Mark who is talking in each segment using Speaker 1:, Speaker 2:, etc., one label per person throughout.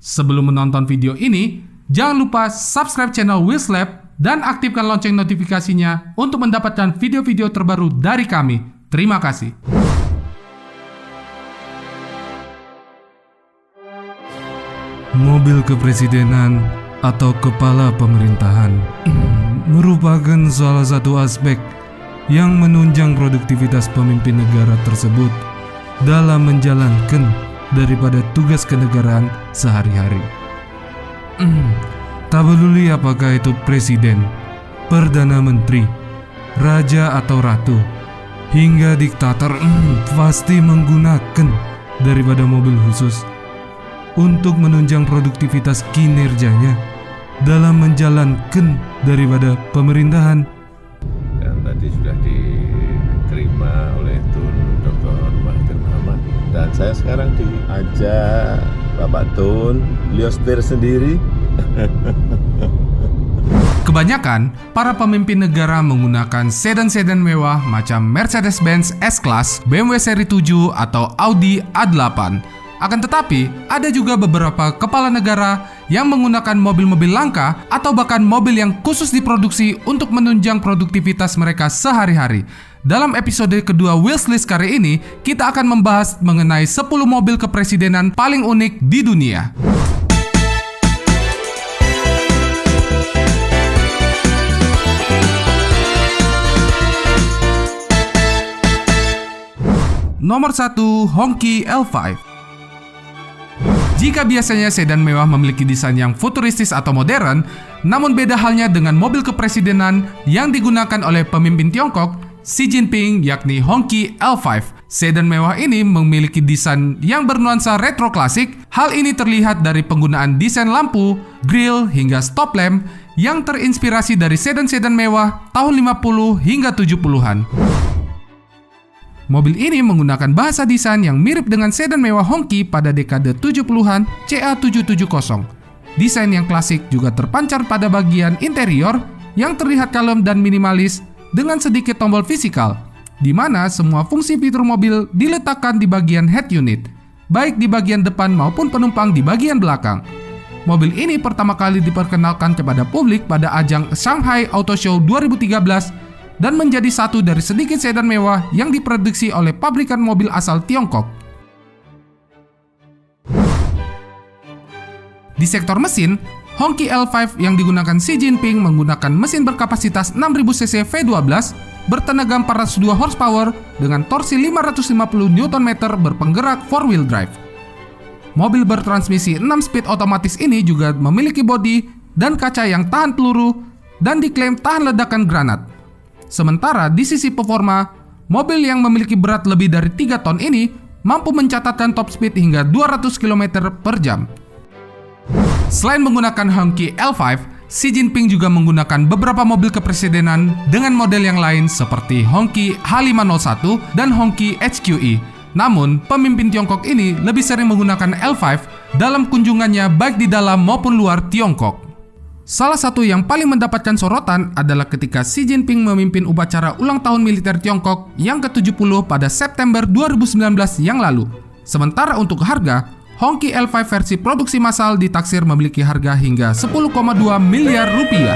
Speaker 1: Sebelum menonton video ini, jangan lupa subscribe channel Wheels Lab dan aktifkan lonceng notifikasinya untuk mendapatkan video-video terbaru dari kami. Terima kasih.
Speaker 2: Mobil kepresidenan atau kepala pemerintahan merupakan salah satu aspek yang menunjang produktivitas pemimpin negara tersebut dalam menjalankan daripada tugas kenegaraan sehari-hari. Tak peduli apakah itu presiden, perdana menteri, raja atau ratu, hingga diktator, pasti menggunakan daripada mobil khusus untuk menunjang produktivitas kinerjanya dalam menjalankan daripada pemerintahan.
Speaker 3: Dan tadi sudah diterima oleh Tun Dr. Mahathir Muhammad, dan saya sekarang diajak Bapak Tun, beliau setir sendiri.
Speaker 1: Kebanyakan para pemimpin negara menggunakan sedan-sedan mewah macam Mercedes-Benz S-Class, BMW seri 7 atau Audi A8. Akan tetapi, ada juga beberapa kepala negara yang menggunakan mobil-mobil langka atau bahkan mobil yang khusus diproduksi untuk menunjang produktivitas mereka sehari-hari. Dalam episode kedua Wheels List kali ini, kita akan membahas mengenai 10 mobil kepresidenan paling unik di dunia. Nomor 1, Hongqi L5. Jika biasanya sedan mewah memiliki desain yang futuristis atau modern, namun beda halnya dengan mobil kepresidenan yang digunakan oleh pemimpin Tiongkok, Xi Jinping, yakni Hongqi L5. Sedan mewah ini memiliki desain yang bernuansa retro klasik. Hal ini terlihat dari penggunaan desain lampu, grill, hingga stop lamp yang terinspirasi dari sedan-sedan mewah tahun 50 hingga 70-an. Mobil ini menggunakan bahasa desain yang mirip dengan sedan mewah Hongqi pada dekade 70-an CA770. Desain yang klasik juga terpancar pada bagian interior yang terlihat kalem dan minimalis dengan sedikit tombol fisikal, di mana semua fungsi fitur mobil diletakkan di bagian head unit, baik di bagian depan maupun penumpang di bagian belakang. Mobil ini pertama kali diperkenalkan kepada publik pada ajang Shanghai Auto Show 2013 dan menjadi satu dari sedikit sedan mewah yang diproduksi oleh pabrikan mobil asal Tiongkok. Di sektor mesin, Hongqi L5 yang digunakan Xi Jinping menggunakan mesin berkapasitas 6000 cc V12 bertenaga 402 horsepower dengan torsi 550 Nm berpenggerak 4-wheel drive. Mobil bertransmisi 6 speed otomatis ini juga memiliki bodi dan kaca yang tahan peluru dan diklaim tahan ledakan granat. Sementara di sisi performa, mobil yang memiliki berat lebih dari 3 ton ini mampu mencatatkan top speed hingga 200 km per jam. Selain menggunakan Hongqi L5, Xi Jinping juga menggunakan beberapa mobil kepresidenan dengan model yang lain seperti Hongqi H501 dan Hongqi HQE. Namun, pemimpin Tiongkok ini lebih sering menggunakan L5 dalam kunjungannya baik di dalam maupun luar Tiongkok. Salah satu yang paling mendapatkan sorotan adalah ketika Xi Jinping memimpin upacara ulang tahun militer Tiongkok yang ke-70 pada September 2019 yang lalu. Sementara untuk harga, Hongqi L5 versi produksi massal ditaksir memiliki harga hingga 10,2 miliar rupiah.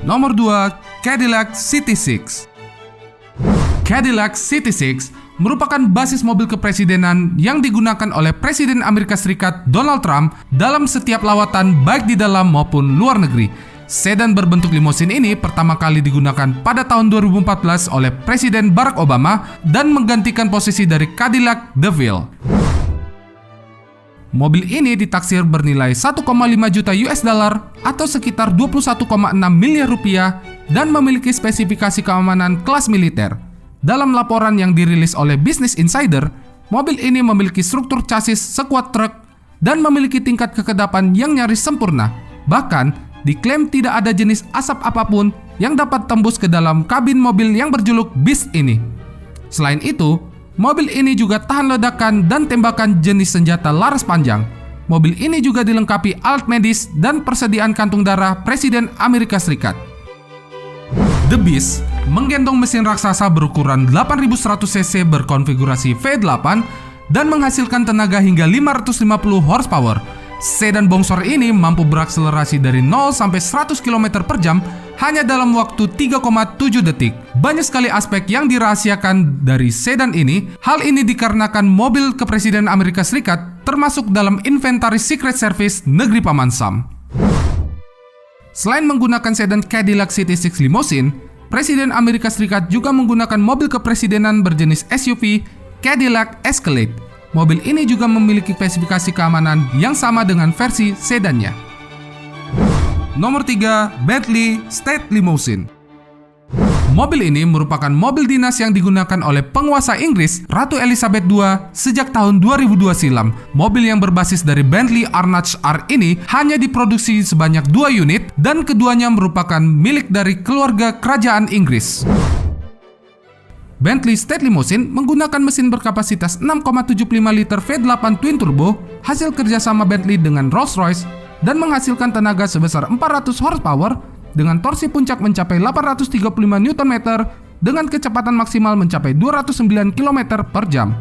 Speaker 1: Nomor 2, Cadillac CT6. Cadillac CT6 merupakan basis mobil kepresidenan yang digunakan oleh Presiden Amerika Serikat Donald Trump dalam setiap lawatan baik di dalam maupun luar negeri. Sedan berbentuk limosin ini pertama kali digunakan pada tahun 2014 oleh Presiden Barack Obama dan menggantikan posisi dari Cadillac DeVille. Mobil ini ditaksir bernilai 1,5 juta US dollar atau sekitar 21,6 miliar rupiah dan memiliki spesifikasi keamanan kelas militer. Dalam laporan yang dirilis oleh Business Insider, mobil ini memiliki struktur chassis sekuat truk dan memiliki tingkat kekedapan yang nyaris sempurna. Bahkan, diklaim tidak ada jenis asap apapun yang dapat tembus ke dalam kabin mobil yang berjuluk Beast ini. Selain itu, mobil ini juga tahan ledakan dan tembakan jenis senjata laras panjang. Mobil ini juga dilengkapi alat medis dan persediaan kantung darah Presiden Amerika Serikat. The Beast menggendong mesin raksasa berukuran 8100 cc berkonfigurasi V8 dan menghasilkan tenaga hingga 550 horsepower. Sedan bongsor ini mampu berakselerasi dari 0 sampai 100 km per jam hanya dalam waktu 3,7 detik. Banyak sekali aspek yang dirahasiakan dari sedan ini. Hal ini dikarenakan mobil kepresiden Amerika Serikat termasuk dalam inventaris Secret Service negeri Paman Sam. Selain menggunakan sedan Cadillac CT6 Limousine, Presiden Amerika Serikat juga menggunakan mobil kepresidenan berjenis SUV Cadillac Escalade. Mobil ini juga memiliki spesifikasi keamanan yang sama dengan versi sedannya. Nomor 3, Bentley State Limousine. Mobil ini merupakan mobil dinas yang digunakan oleh penguasa Inggris, Ratu Elizabeth II, sejak tahun 2002 silam. Mobil yang berbasis dari Bentley Arnage R ini hanya diproduksi sebanyak 2 unit dan keduanya merupakan milik dari keluarga kerajaan Inggris. Bentley State Limousine menggunakan mesin berkapasitas 6,75 liter V8 twin turbo hasil kerjasama Bentley dengan Rolls-Royce dan menghasilkan tenaga sebesar 400 horsepower dengan torsi puncak mencapai 835 Nm dengan kecepatan maksimal mencapai 209 km per jam.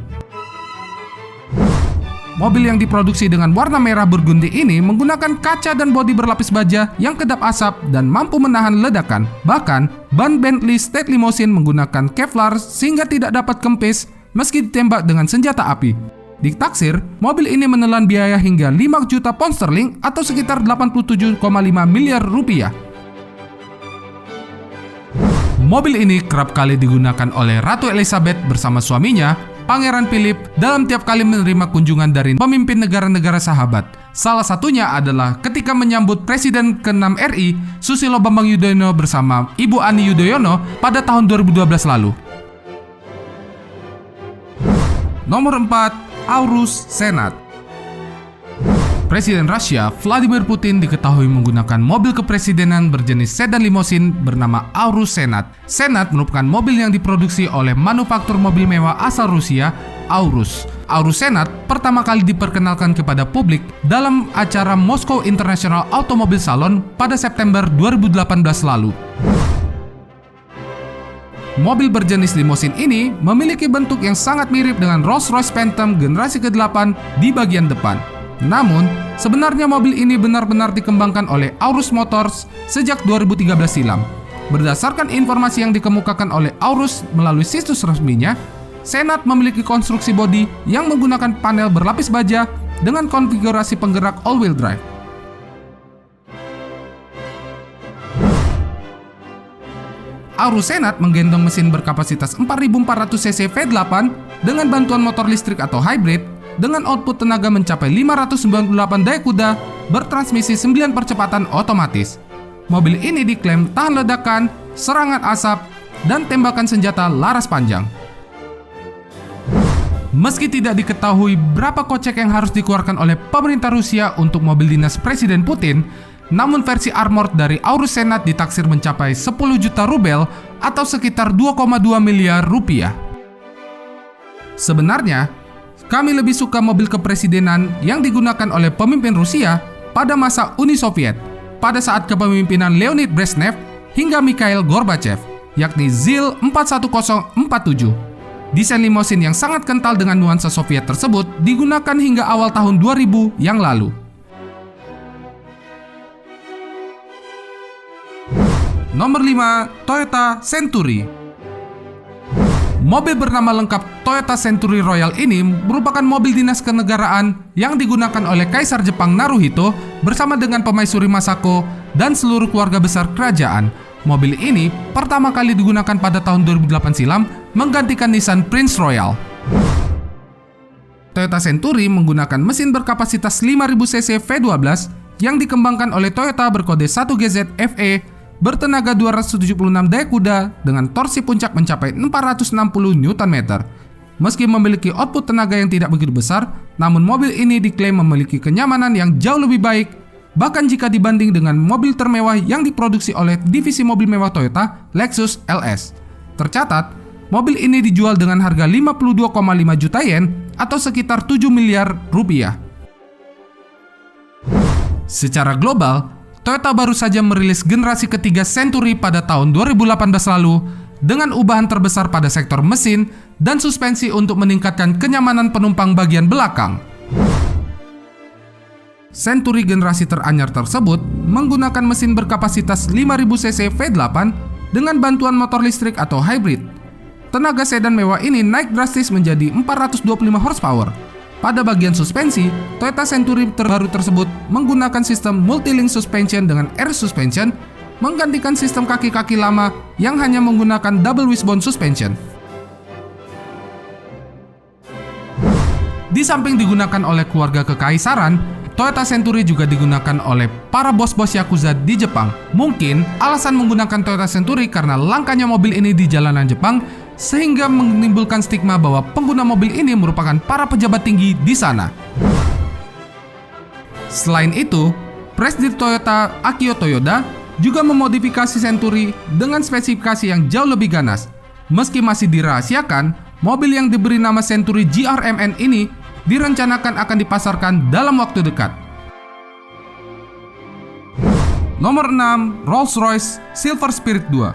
Speaker 1: Mobil yang diproduksi dengan warna merah burgundi ini menggunakan kaca dan bodi berlapis baja yang kedap asap dan mampu menahan ledakan. Bahkan, ban Bentley State Limousine menggunakan Kevlar sehingga tidak dapat kempis meski ditembak dengan senjata api. Ditaksir, mobil ini menelan biaya hingga 5 juta pound sterling atau sekitar 87,5 miliar rupiah. Mobil ini kerap kali digunakan oleh Ratu Elizabeth bersama suaminya, Pangeran Philip, dalam tiap kali menerima kunjungan dari pemimpin negara-negara sahabat. Salah satunya adalah ketika menyambut Presiden ke-6 RI, Susilo Bambang Yudhoyono bersama Ibu Ani Yudhoyono pada tahun 2012 lalu. Nomor 4, Aurus Senat. Presiden Rusia Vladimir Putin diketahui menggunakan mobil kepresidenan berjenis sedan limousine bernama Aurus Senat. Senat merupakan mobil yang diproduksi oleh manufaktur mobil mewah asal Rusia, Aurus. Aurus Senat pertama kali diperkenalkan kepada publik dalam acara Moscow International Automobile Salon pada September 2018 lalu. Mobil berjenis limousine ini memiliki bentuk yang sangat mirip dengan Rolls-Royce Phantom generasi ke-8 di bagian depan. Namun, sebenarnya mobil ini benar-benar dikembangkan oleh Aurus Motors sejak 2013 silam. Berdasarkan informasi yang dikemukakan oleh Aurus melalui situs resminya, Senat memiliki konstruksi bodi yang menggunakan panel berlapis baja dengan konfigurasi penggerak all-wheel drive. Aurus Senat menggendong mesin berkapasitas 4.400 cc V8 dengan bantuan motor listrik atau hybrid dengan output tenaga mencapai 598 daya kuda bertransmisi 9 percepatan otomatis. Mobil ini diklaim tahan ledakan, serangan asap, dan tembakan senjata laras panjang. Meski tidak diketahui berapa kocek yang harus dikeluarkan oleh pemerintah Rusia untuk mobil dinas Presiden Putin, namun versi armored dari Aurus Senat ditaksir mencapai 10 juta rubel atau sekitar 2,2 miliar rupiah. Sebenarnya, kami lebih suka mobil kepresidenan yang digunakan oleh pemimpin Rusia pada masa Uni Soviet, pada saat kepemimpinan Leonid Brezhnev hingga Mikhail Gorbachev, yakni ZIL 41047. Desain limousine yang sangat kental dengan nuansa Soviet tersebut digunakan hingga awal tahun 2000 yang lalu. Nomor 5, Toyota Century. Mobil bernama lengkap Toyota Century Royal ini merupakan mobil dinas kenegaraan yang digunakan oleh Kaisar Jepang Naruhito bersama dengan Pemaisuri Masako dan seluruh keluarga besar kerajaan. Mobil ini pertama kali digunakan pada tahun 2008 silam menggantikan Nissan Prince Royal. Toyota Century menggunakan mesin berkapasitas 5.000 cc V12 yang dikembangkan oleh Toyota berkode 1GZ FE bertenaga 276 daya kuda dengan torsi puncak mencapai 460 Nm. Meski memiliki output tenaga yang tidak begitu besar, namun mobil ini diklaim memiliki kenyamanan yang jauh lebih baik, bahkan jika dibanding dengan mobil termewah yang diproduksi oleh divisi mobil mewah Toyota, Lexus LS. Tercatat, mobil ini dijual dengan harga 52,5 juta yen atau sekitar 7 miliar rupiah. Secara global, Toyota baru saja merilis generasi ketiga Century pada tahun 2018 lalu. dengan ubahan terbesar pada sektor mesin dan suspensi untuk meningkatkan kenyamanan penumpang bagian belakang. Century generasi teranyar tersebut menggunakan mesin berkapasitas 5000 cc V8 dengan bantuan motor listrik atau hybrid. Tenaga sedan mewah ini naik drastis menjadi 425 horsepower. Pada bagian suspensi, Toyota Century terbaru tersebut menggunakan sistem multi-link suspension dengan air suspension, menggantikan sistem kaki-kaki lama yang hanya menggunakan double wishbone suspension. Di samping digunakan oleh keluarga kekaisaran, Toyota Century juga digunakan oleh para bos-bos Yakuza di Jepang. Mungkin alasan menggunakan Toyota Century karena langkanya mobil ini di jalanan Jepang, sehingga menimbulkan stigma bahwa pengguna mobil ini merupakan para pejabat tinggi di sana. Selain itu, Presiden Toyota Akio Toyoda juga memodifikasi Century dengan spesifikasi yang jauh lebih ganas. Meski masih dirahasiakan, mobil yang diberi nama Century GRMN ini direncanakan akan dipasarkan dalam waktu dekat. Nomor 6, Rolls-Royce Silver Spirit II.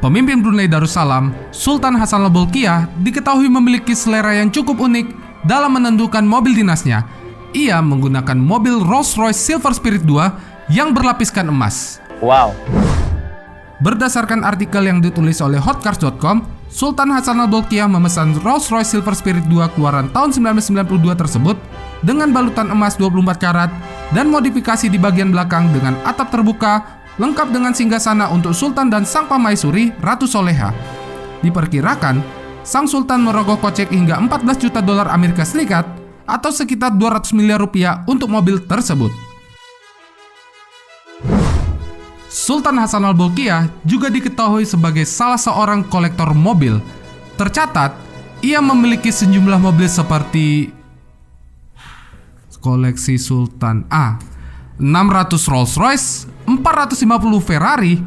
Speaker 1: Pemimpin Brunei Darussalam, Sultan Hassanal Bolkiah, diketahui memiliki selera yang cukup unik dalam menentukan mobil dinasnya. Ia menggunakan mobil Rolls-Royce Silver Spirit II yang berlapiskan emas.
Speaker 4: Wow.
Speaker 1: Berdasarkan artikel yang ditulis oleh hotcars.com, Sultan Hassanal Bolkiah memesan Rolls-Royce Silver Spirit II keluaran tahun 1992 tersebut dengan balutan emas 24 karat dan modifikasi di bagian belakang dengan atap terbuka, lengkap dengan singgasana untuk Sultan dan sang pamaisuri, Ratu Soleha. Diperkirakan, sang Sultan merogoh kocek hingga 14 juta dolar Amerika Serikat atau sekitar 200 miliar rupiah untuk mobil tersebut. Sultan Hassanal Bolkiah juga diketahui sebagai salah seorang kolektor mobil. Tercatat, ia memiliki sejumlah mobil seperti koleksi Sultan A, 600 Rolls-Royce, 450 Ferrari,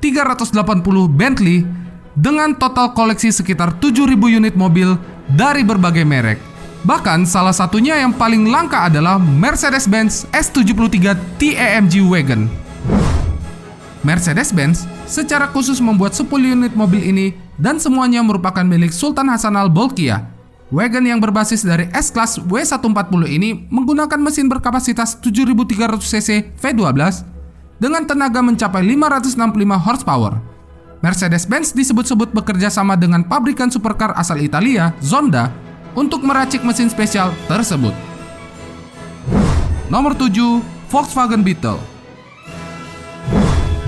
Speaker 1: 380 Bentley, dengan total koleksi sekitar 7.000 unit mobil dari berbagai merek. Bahkan salah satunya yang paling langka adalah Mercedes-Benz S73 TAMG Wagon. Mercedes-Benz secara khusus membuat 10 unit mobil ini dan semuanya merupakan milik Sultan Hassanal Bolkiah. Wagon yang berbasis dari S-Class W140 ini menggunakan mesin berkapasitas 7.300 cc V12 dengan tenaga mencapai 565 horsepower. Mercedes-Benz disebut-sebut bekerja sama dengan pabrikan supercar asal Italia, Zonda, untuk meracik mesin spesial tersebut. Nomor 7, Volkswagen Beetle.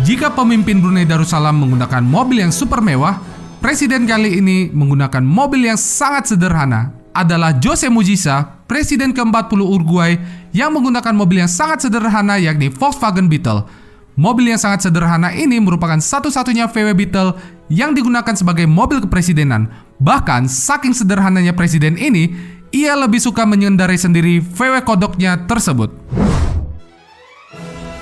Speaker 1: Jika pemimpin Brunei Darussalam menggunakan mobil yang super mewah, presiden kali ini menggunakan mobil yang sangat sederhana. Adalah Jose Mujica, presiden ke-40 Uruguay, yang menggunakan mobil yang sangat sederhana yakni Volkswagen Beetle. Mobil yang sangat sederhana ini merupakan satu-satunya VW Beetle yang digunakan sebagai mobil kepresidenan. Bahkan saking sederhananya presiden ini, ia lebih suka mengendarai sendiri VW kodoknya tersebut.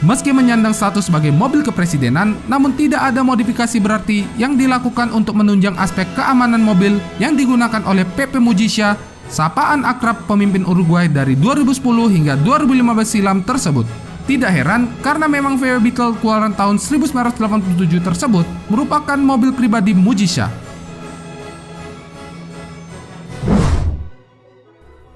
Speaker 1: Meski menyandang status sebagai mobil kepresidenan, namun tidak ada modifikasi berarti yang dilakukan untuk menunjang aspek keamanan mobil yang digunakan oleh Pepe Mujica, sapaan akrab pemimpin Uruguay dari 2010 hingga 2015 silam tersebut. Tidak heran karena memang VW Beetle keluaran tahun 1987 tersebut merupakan mobil pribadi Mujica.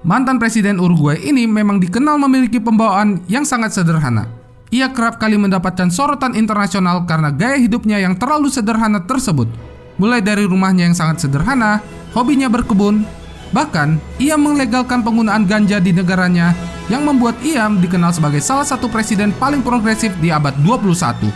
Speaker 1: Mantan presiden Uruguay ini memang dikenal memiliki pembawaan yang sangat sederhana. Ia kerap kali mendapatkan sorotan internasional karena gaya hidupnya yang terlalu sederhana tersebut. Mulai dari rumahnya yang sangat sederhana, hobinya berkebun, bahkan ia melegalkan penggunaan ganja di negaranya yang membuat ia dikenal sebagai salah satu presiden paling progresif di abad 21.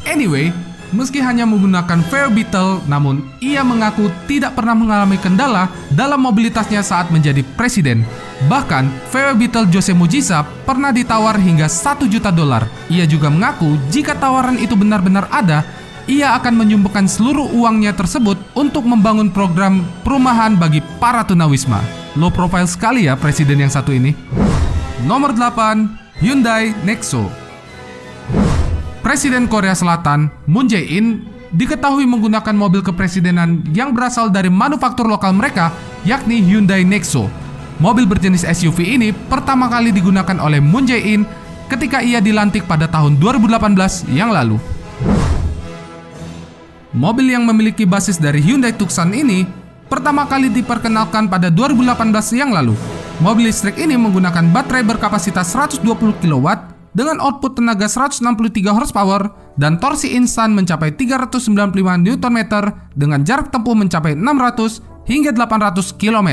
Speaker 1: Anyway, meski hanya menggunakan VW Beetle, namun ia mengaku tidak pernah mengalami kendala dalam mobilitasnya saat menjadi presiden. Bahkan, VW Beetle Jose Mujica pernah ditawar hingga 1 juta dolar. Ia juga mengaku jika tawaran itu benar-benar ada, ia akan menyumbangkan seluruh uangnya tersebut untuk membangun program perumahan bagi para tunawisma. Low profile sekali ya presiden yang satu ini. Nomor 8, Hyundai Nexo. Presiden Korea Selatan, Moon Jae-in, diketahui menggunakan mobil kepresidenan yang berasal dari manufaktur lokal mereka, yakni Hyundai Nexo. Mobil berjenis SUV ini pertama kali digunakan oleh Moon Jae-in ketika ia dilantik pada tahun 2018 yang lalu. Mobil yang memiliki basis dari Hyundai Tucson ini pertama kali diperkenalkan pada 2018 yang lalu. Mobil listrik ini menggunakan baterai berkapasitas 120 kW dengan output tenaga 163 horsepower dan torsi instan mencapai 395 Nm dengan jarak tempuh mencapai 600 hingga 800 km.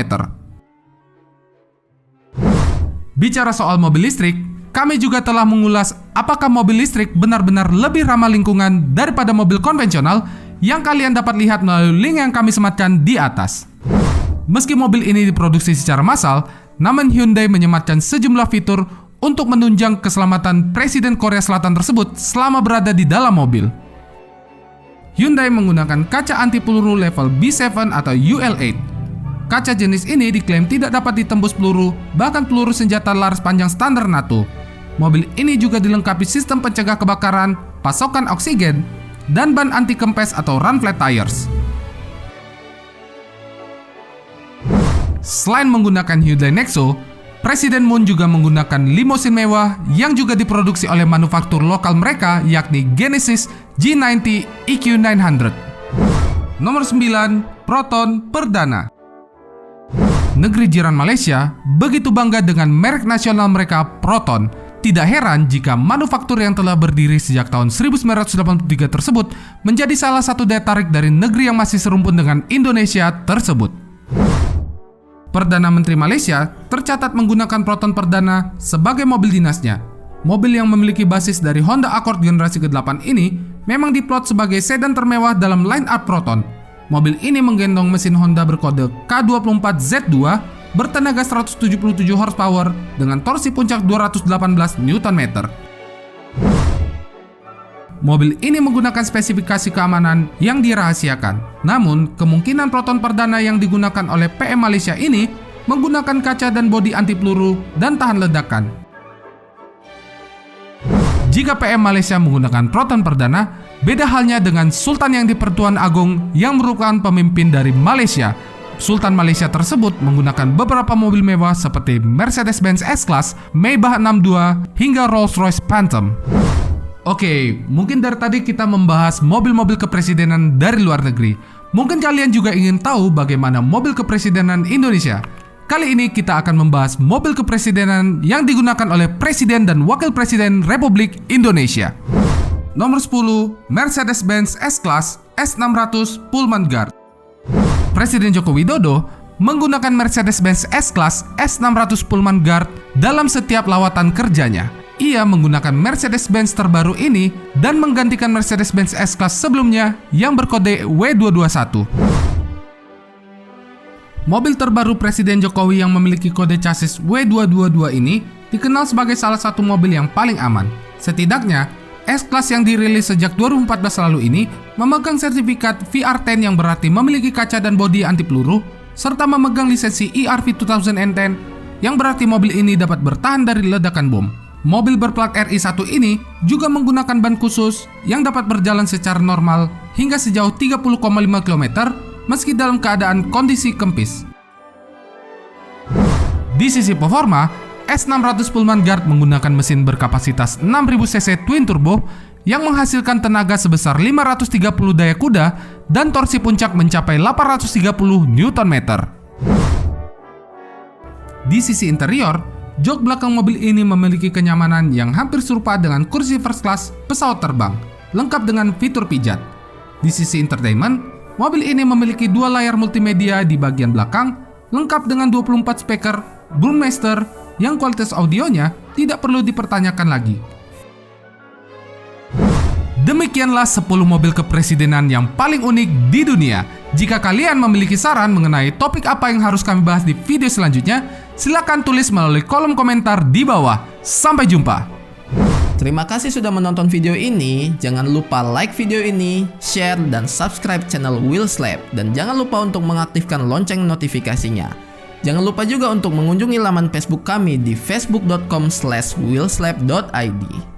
Speaker 1: Bicara soal mobil listrik, kami juga telah mengulas apakah mobil listrik benar-benar lebih ramah lingkungan daripada mobil konvensional yang kalian dapat lihat melalui link yang kami sematkan di atas. Meski mobil ini diproduksi secara massal, namun Hyundai menyematkan sejumlah fitur untuk menunjang keselamatan Presiden Korea Selatan tersebut selama berada di dalam mobil. Hyundai menggunakan kaca anti peluru level B7 atau UL8. Kaca jenis ini diklaim tidak dapat ditembus peluru, bahkan peluru senjata laras panjang standar NATO. Mobil ini juga dilengkapi sistem pencegah kebakaran, pasokan oksigen, dan ban anti kempes atau run flat tires. Selain menggunakan Hyundai Nexo, Presiden Moon juga menggunakan limousine mewah yang juga diproduksi oleh manufaktur lokal mereka, yakni Genesis G90 EQ900. Nomor 9, Proton Perdana. Negeri jiran Malaysia begitu bangga dengan merek nasional mereka, Proton. Tidak heran jika manufaktur yang telah berdiri sejak tahun 1983 tersebut menjadi salah satu daya tarik dari negeri yang masih serumpun dengan Indonesia tersebut. Perdana Menteri Malaysia tercatat menggunakan Proton Perdana sebagai mobil dinasnya. Mobil yang memiliki basis dari Honda Accord generasi ke-8 ini memang diplot sebagai sedan termewah dalam line-up Proton. Mobil ini menggendong mesin Honda berkode K24Z2 bertenaga 177 horsepower dengan torsi puncak 218 Nm. Mobil ini menggunakan spesifikasi keamanan yang dirahasiakan. Namun, kemungkinan Proton Perdana yang digunakan oleh PM Malaysia ini menggunakan kaca dan bodi anti peluru dan tahan ledakan. Jika PM Malaysia menggunakan Proton Perdana, beda halnya dengan Sultan yang di Pertuan Agong yang merupakan pemimpin dari Malaysia. Sultan Malaysia tersebut menggunakan beberapa mobil mewah seperti Mercedes-Benz S-Class, Maybach 62, hingga Rolls-Royce Phantom. Oke, mungkin dari tadi kita membahas mobil-mobil kepresidenan dari luar negeri. Mungkin kalian juga ingin tahu bagaimana mobil kepresidenan Indonesia. Kali ini kita akan membahas mobil kepresidenan yang digunakan oleh Presiden dan Wakil Presiden Republik Indonesia. Nomor 10, Mercedes-Benz S-Class S600 Pullman Guard. Presiden Joko Widodo menggunakan Mercedes-Benz S-Class S600 Pullman Guard dalam setiap lawatan kerjanya. Ia menggunakan Mercedes-Benz terbaru ini dan menggantikan Mercedes-Benz S-Class sebelumnya yang berkode W221. Mobil terbaru Presiden Jokowi yang memiliki kode chassis W222 ini dikenal sebagai salah satu mobil yang paling aman. Setidaknya, S-Class yang dirilis sejak 2014 lalu ini memegang sertifikat VR10 yang berarti memiliki kaca dan bodi anti peluru, serta memegang lisensi ERV 2010 yang berarti mobil ini dapat bertahan dari ledakan bom. Mobil berplat RI1 ini juga menggunakan ban khusus yang dapat berjalan secara normal hingga sejauh 30,5 km meski dalam keadaan kondisi kempis. Di sisi performa, S600 Pullman Guard menggunakan mesin berkapasitas 6000 cc twin turbo yang menghasilkan tenaga sebesar 530 daya kuda dan torsi puncak mencapai 830 Nm. Di sisi interior, jok belakang mobil ini memiliki kenyamanan yang hampir serupa dengan kursi first class pesawat terbang, lengkap dengan fitur pijat. Di sisi entertainment, mobil ini memiliki dua layar multimedia di bagian belakang, lengkap dengan 24 speaker Burmester yang kualitas audionya tidak perlu dipertanyakan lagi. Demikianlah 10 mobil kepresidenan yang paling unik di dunia. Jika kalian memiliki saran mengenai topik apa yang harus kami bahas di video selanjutnya, silakan tulis melalui kolom komentar di bawah. Sampai jumpa.
Speaker 4: Terima kasih sudah menonton video ini. Jangan lupa like video ini, share, dan subscribe channel Wheelslap. Dan jangan lupa untuk mengaktifkan lonceng notifikasinya. Jangan lupa juga untuk mengunjungi laman Facebook kami di facebook.com/wheelslap.id.